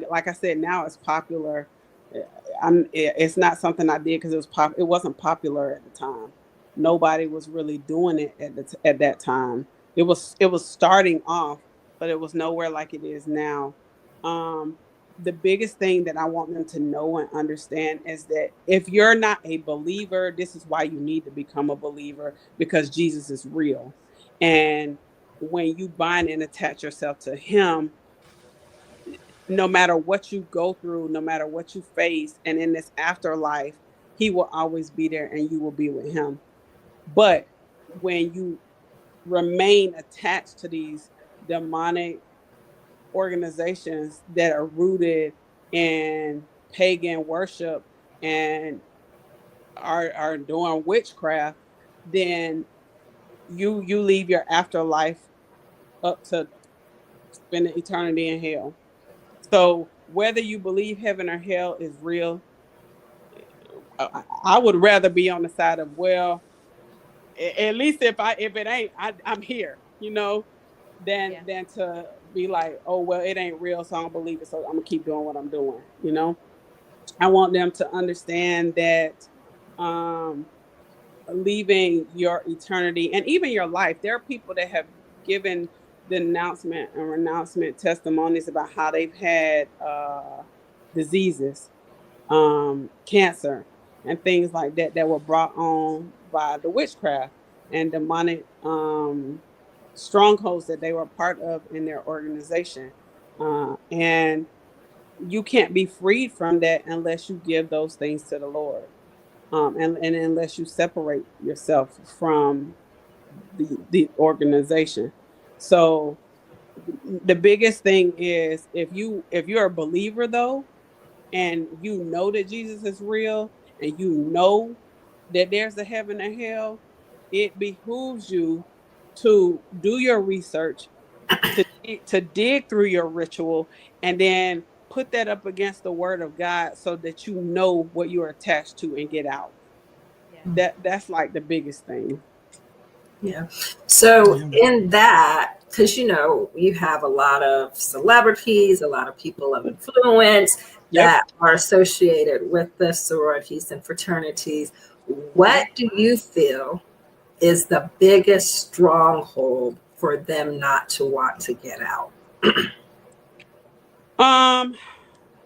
like I said, now it's popular. Uh, it's not something I did because it wasn't popular at the time. Nobody was really doing it at that time. It was starting off, but it was nowhere like it is now. Um, the biggest thing that I want them to know and understand is that if you're not a believer, this is why you need to become a believer, because Jesus is real. And when you bind and attach yourself to him, no matter what you go through, no matter what you face, and in this afterlife, he will always be there and you will be with him. But when you remain attached to these demonic organizations that are rooted in pagan worship and are doing witchcraft, then you leave your afterlife up to spending eternity in hell. So whether you believe heaven or hell is real, I would rather be on the side of, well, at least if it ain't, I'm here, than Yeah. to be like, oh well, it ain't real, so I don't believe it, so I'm gonna keep doing what I'm doing. I want them to understand that, um, leaving your eternity and even your life. There are people that have given the announcement and renouncement testimonies about how they've had diseases, cancer, and things like that that were brought on by the witchcraft and demonic strongholds that they were part of in their organization. And you can't be freed from that unless you give those things to the Lord, and unless you separate yourself from the organization. So the biggest thing is, if you're a believer though, and you know that Jesus is real, and you know that there's a heaven and hell, it behooves you to do your research, to dig through your ritual, and then put that up against the word of God so that you know what you're attached to and get out. Yeah. That's like the biggest thing. Yeah. So Yeah. in that, because you have a lot of celebrities, a lot of people of influence Yep. that are associated with the sororities and fraternities, Mhm. what do you feel is the biggest stronghold for them not to want to get out? Um,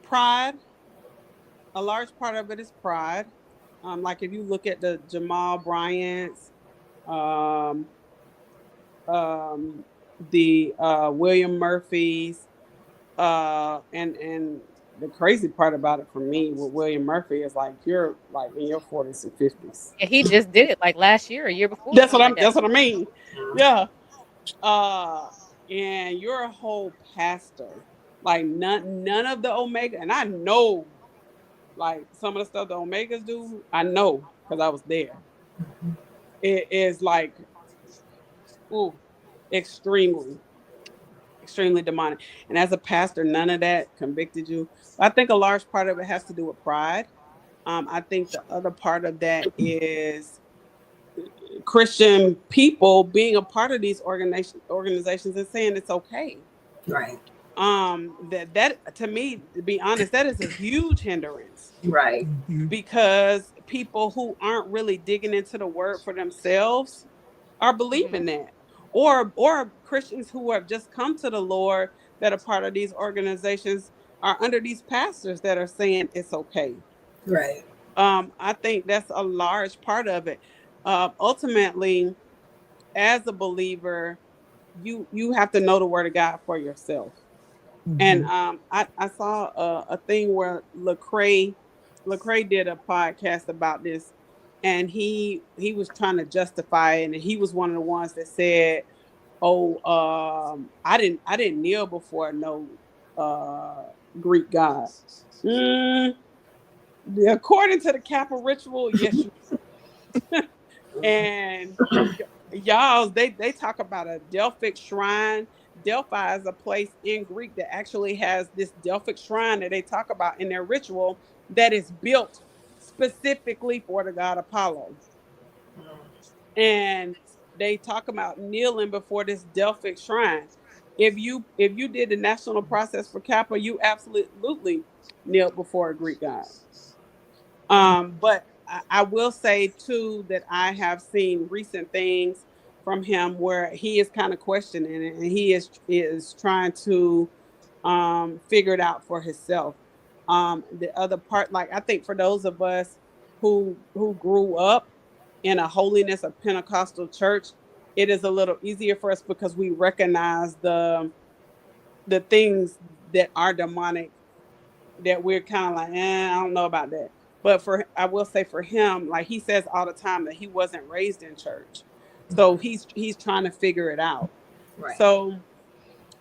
Pride. A large part of it is pride. Like if you look at the Jamal Bryant's, um, um, the William Murphy's, and the crazy part about it for me with William Murphy is like you're like in your 40s and 50s. Yeah, he just did it like last year or year before, That's what something like I'm. that. That's what I mean. Yeah. uh and you're a whole pastor, like none of the Omega, and I know like some of the stuff the Omegas do, I know because I was there. It is like, ooh, extremely, extremely demonic. And as a pastor, none of that convicted you. But I think a large part of it has to do with pride. I think the other part of that is Christian people being a part of these organizations and saying it's okay. Right. That to me, to be honest, that is a huge hindrance, Right. Mhm. because people who aren't really digging into the word for themselves are Mhm. believing that, or Christians who have just come to the Lord that are part of these organizations are under these pastors that are saying it's okay. Right. I think that's a large part of it. Ultimately, as a believer, you have to know the word of God for yourself. And Mhm. I saw a thing where Lecrae did a podcast about this, and he was trying to justify it, and he was one of the ones that said, "Oh, I didn't kneel before no Greek god." Mm, according to the Kappa ritual, yes, you. And y'all, they talk about a Delphic shrine. Delphi is a place in Greek that actually has this Delphic shrine that they talk about in their ritual that is built specifically for the god Apollo. And they talk about kneeling before this Delphic shrine. If you did the national process for Kappa, you absolutely knelt before a Greek god. But I will say too that I have seen recent things from him where he is kind of questioning it, and he is trying to figure it out for himself. The other part, like I think for those of us who grew up in a holiness of Pentecostal church, it is a little easier for us because we recognize the things that are demonic, that we're kind of like, I don't know about that. But for I will say for him, like he says all the time that he wasn't raised in church, so he's trying to figure it out. Right. So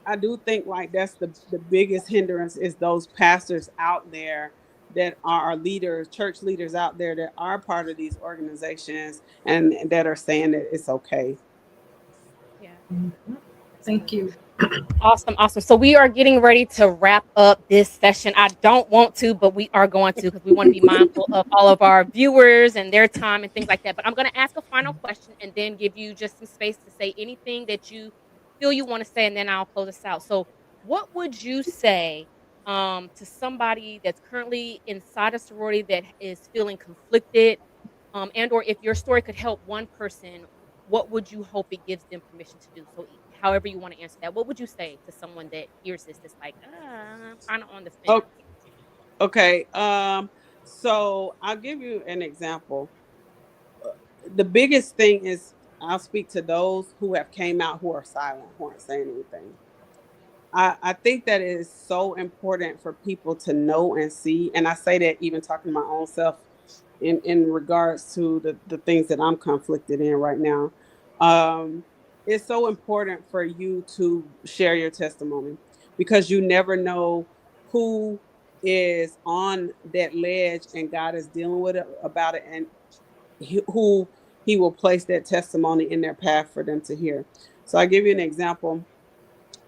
I do think like that's the biggest hindrance is those pastors out there that are leaders, church leaders out there that are part of these organizations and that are saying that it's okay. Yeah, Thank absolutely. you. Awesome, awesome. So we are getting ready to wrap up this session. I don't want to, but we are going to because we want to be mindful of all of our viewers and their time and things like that. But I'm going to ask a final question and then give you just some space to say anything that you feel you want to say, and then I'll close us out. So, what would you say to somebody that's currently inside a sorority that is feeling conflicted, and or if your story could help one person, what would you hope it gives them permission to do? So, however you want to answer that, what would you say to someone that hears this that's like, I'm kind of on the fence? Oh, okay. So I'll give you an example. The biggest thing is I'll speak to those who have came out who are silent, who aren't saying anything. I think that it is so important for people to know and see. And I say that even talking to my own self in regards to the things that I'm conflicted in right now. Um, it's so important for you to share your testimony because you never know who is on that ledge and God is dealing with it about it, and who he will place that testimony in their path for them to hear. So I give you an example.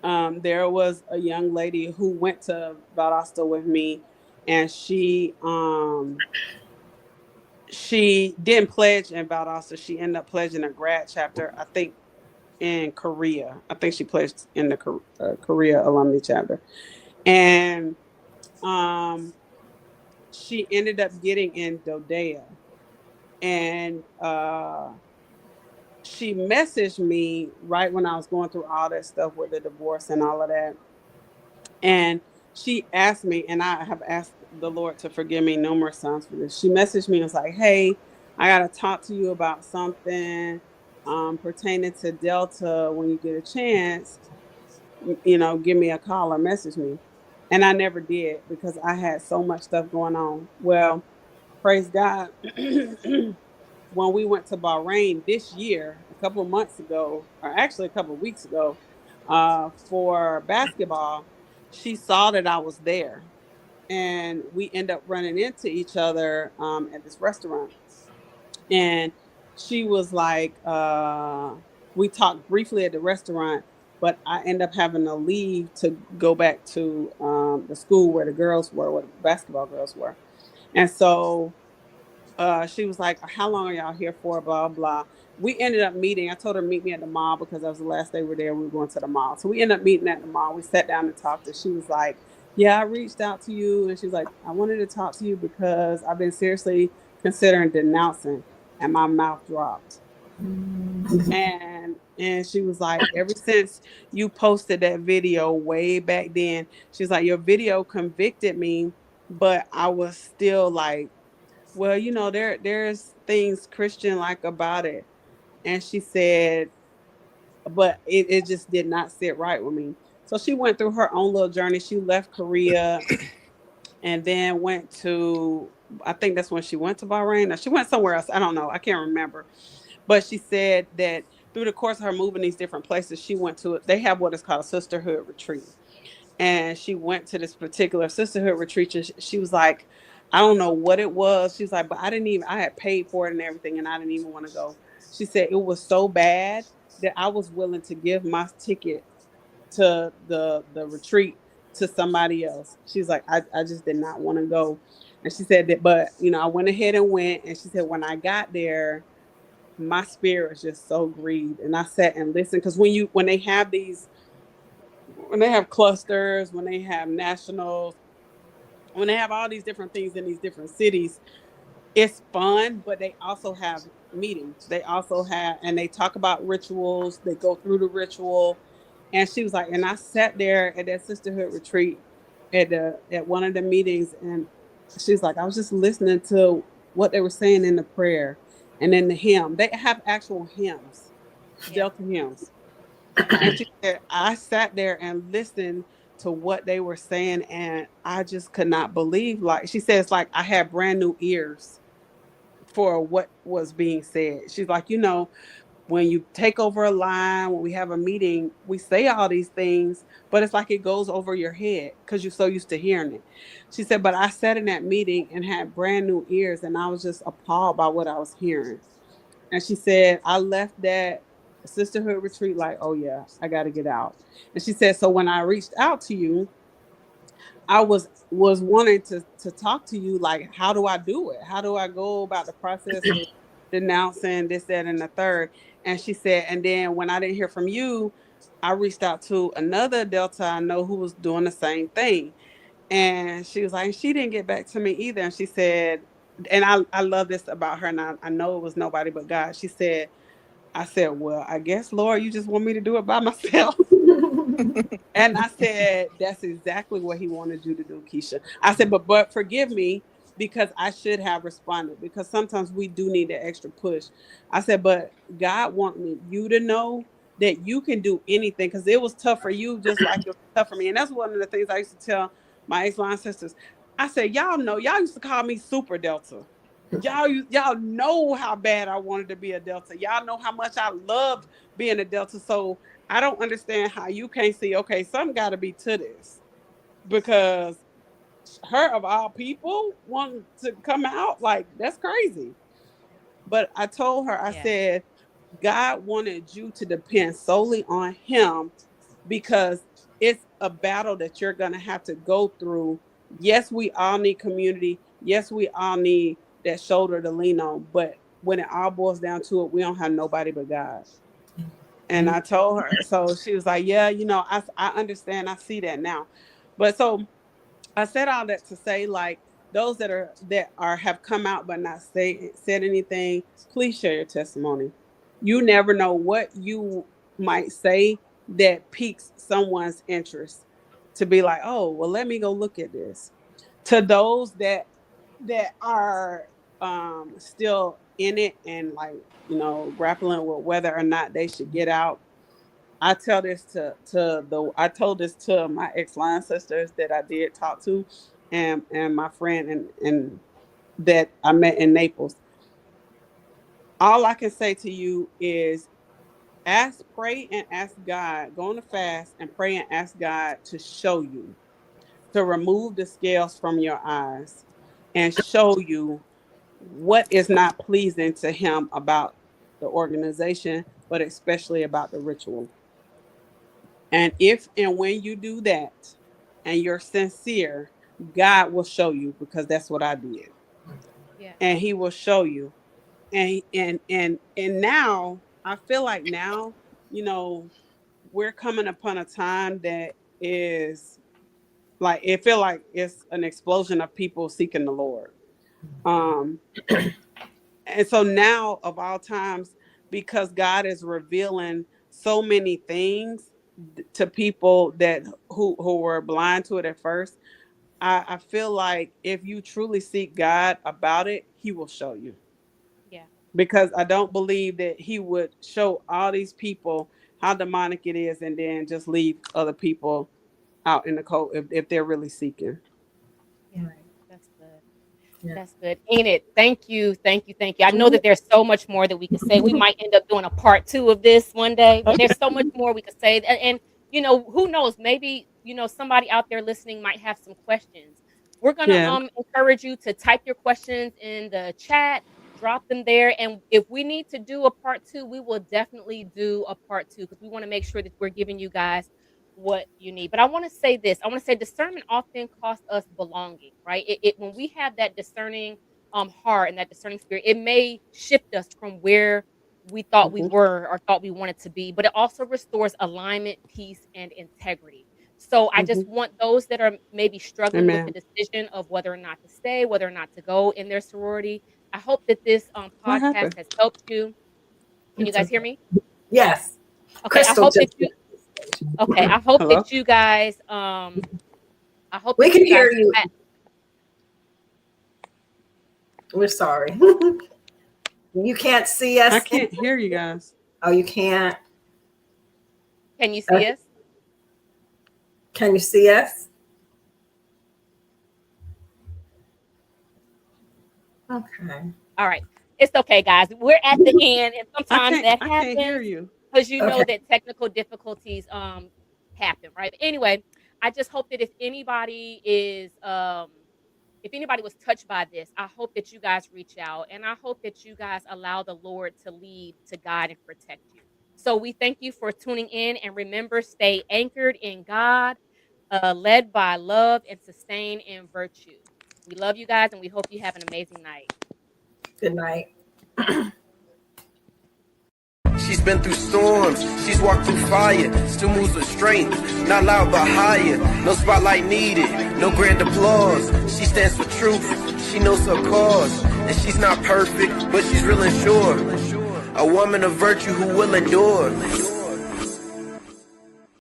There was a young lady who went to Valdosta with me, and she didn't pledge in Valdosta. She ended up pledging a grad chapter, I think, in Korea. I think she pledged in the Korea alumni chapter, and um, she ended up getting in Dodea, and she messaged me right when I was going through all that stuff with the divorce and all of that. And she asked me, and I have asked the Lord to forgive me numerous times for this. She messaged me and was like, "Hey, I got to talk to you about something pertaining to Delta. When you get a chance, give me a call or message me." And I never did because I had so much stuff going on. Well, praise God. when we went to Bahrain this year, a couple of months ago, or actually a couple of weeks ago, for basketball, she saw that I was there, and we end up running into each other at this restaurant. And she was like, we talked briefly at the restaurant, but I end up having to leave to go back to the school where the girls were, where the basketball girls were. And so she was like, "How long are y'all here for?" Blah blah. We ended up meeting. I told her to meet me at the mall because that was the last day we were there. We were going to the mall, so we ended up meeting at the mall. We sat down and talked, and she was like, "Yeah, I reached out to you," and she was like, "I wanted to talk to you because I've been seriously considering denouncing," and my mouth dropped. And she was like, "Ever since you posted that video way back then," she's like, "your video convicted me, but I was still like, well, there's things Christian like about it." And she said, but it just did not sit right with me. So she went through her own little journey. She left Korea and then went to, I think that's when she went to Bahrain, or she went somewhere else. I don't know. I can't remember. But she said that through the course of her moving these different places, she went to, they have what is called a sisterhood retreat, and she went to this particular sisterhood retreat, and she was like, I don't know what it was. She was like, but I had paid for it and everything, and I didn't even want to go. She said it was so bad that I was willing to give my ticket to the retreat to somebody else. She's like, I just did not want to go. And she said that, but I went ahead and went. And she said, when I got there, my spirit was just so grieved. And I sat and listened. Because when they have these, when they have clusters, when they have nationals, when they have all these different things in these different cities, it's fun, but they also have meetings. They also have, and they talk about rituals. They go through the ritual. And she was like, and I sat there at that sisterhood retreat at one of the meetings, and she's like, I was just listening to what they were saying in the prayer and in the hymn. They have actual hymns, Yeah. Delta hymns. And she said, I sat there and listened to what they were saying, and I just could not believe. Like she says, like I had brand new ears for what was being said. She's like, when you take over a line, when we have a meeting, we say all these things, but it's like it goes over your head because you're so used to hearing it. She said, but I sat in that meeting and had brand new ears, and I was just appalled by what I was hearing. And she said, I left that sisterhood retreat like, oh yeah, I got to get out. And she said, so when I reached out to you, I was wanting to talk to you, like, how do I do it? How do I go about the process of denouncing this, that, and the third? And she said, and then when I didn't hear from you, I reached out to another Delta I know who was doing the same thing. And she was like, she didn't get back to me either. And she said, and I love this about her, and I know it was nobody but God. She said, I said, well, I guess, Lord, you just want me to do it by myself. And I said, that's exactly what he wanted you to do, Keisha. I said, but forgive me because I should have responded, because sometimes we do need that extra push. I said, but God wanted you to know that you can do anything, because it was tough for you just like it was tough for me. And that's one of the things I used to tell my ex-line sisters. I said, y'all know, y'all used to call me Super Delta. Y'all know how bad I wanted to be a Delta. Y'all know how much I loved being a Delta. So I don't understand how you can't see, okay, something got to be to this, because her of all people want to come out, like, that's crazy. But I told her, I Yeah. said, God wanted you to depend solely on him, because it's a battle that you're going to have to go through. Yes, we all need community. Yes, we all need that shoulder to lean on. But when it all boils down to it, we don't have nobody but God. And I told her, so she was like, yeah, I understand. I see that now. But so I said all that to say, like, those that are have come out but not said anything, please share your testimony. You never know what you might say that piques someone's interest, to be like, oh, well, let me go look at this. To those that are still in it and, like, grappling with whether or not they should get out, I tell this I told this to my ex-line sisters that I did talk to, and my friend and that I met in Naples. all I can say to you is pray and ask God, go on a fast and pray and ask God to show you, to remove the scales from your eyes and show you what is not pleasing to him about the organization, but especially about the ritual. And if and when you do that and you're sincere, God will show you, because that's what I did. Yeah. And he will show you. And now I feel like now, you know, we're coming upon a time that is like, it feel like it's an explosion of people seeking the Lord. Um and so now of all times, because God is revealing so many things to people that who were blind to it at first, I feel like if you truly seek God about it, he will show you. Yeah. Because I don't believe that he would show all these people how demonic it is and then just leave other people out in the cold if they're really seeking. Yeah. Right. That's good. Yeah. That's good. Ain't it? Thank you. Thank you. Thank you. I know that there's so much more that we could say. We might end up doing a part two of this one day, but Okay. there's so much more we could say. And you know, who knows? Maybe, you know, somebody out there listening might have some questions. We're gonna Yeah. encourage you to type your questions in the chat, drop them there. And if we need to do a part two, we will definitely do a part two, because we want to make sure that we're giving you guys what you need. But I want to say this. I want to say discernment often costs us belonging, right? When we have that discerning heart and that discerning spirit, it may shift us from where we thought we Hmm. were or thought we wanted to be, but it also restores alignment, peace, and integrity. So I Hmm. just want those that are maybe struggling with the Amen. decision of whether or not to stay, whether or not to go in their sorority. I hope that this What podcast happened? has helped you. Can you It's guys hear okay. me? Yes. Okay, I Crystal hope that just you left the stage. okay, I hope Hello? that you guys I hope We that can you guys hear you. ha- We're sorry. You can't see I us. can't hear you guys. Oh, you can't. can you see us? Can you see us? Okay. All right. It's okay, guys. We're at the end, and sometimes that I can't hear happens you. because you know Okay. that technical difficulties happen, right? But anyway, I just hope that if anybody was touched by this, I hope that you guys reach out, and I hope that you guys allow the Lord to lead, to guide, and protect you. So we thank you for tuning in, and remember, stay anchored in God, led by love, and sustained in virtue. We love you guys, and we hope you have an amazing night. Good night. She's been through storms, she's walked through fire, still moves with strength, not loud but higher, no spotlight needed, no grand applause, she stands for truth, she knows her cause, and she's not perfect, but she's real and sure, a woman of virtue who will endure.